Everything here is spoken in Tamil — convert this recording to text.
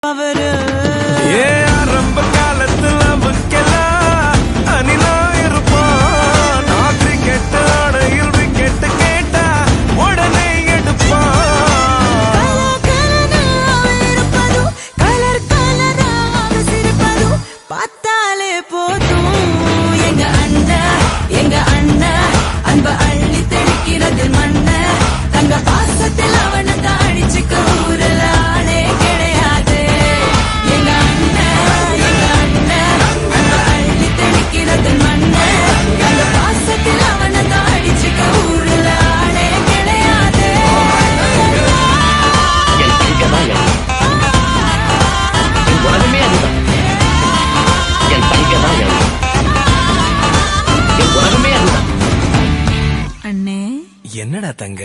அவரு ஆரம்ப காலத்துல முக்கெல்லாம் அணிலா இருப்பான். நான் கிரிக்கெட் ஆடையில் விக்கெட் கேட்டா உடனே எடுப்பான். கலர் கலராக சிரிப்பதும் பார்த்தாலே போதும். எங்க அண்ணன் அன்ப அள்ளி தெளிக்கிறது மண்ண. தங்க பாசத்தில் அவனை தான் அடிச்சுக்க ஊரல ஆளே கிடையாது. எங்க அண்ணன் அன்ப அள்ளி தெளிக்கிறது மண்ண. தங்க பாசத்தில் அவனை தான் அடிச்சுக்க ஊரல ஆளே கிடையாது. உலகமே அதுதான். என் தங்கதான் என் உலகமே அதுதான். அண்ணே என்னடா தங்க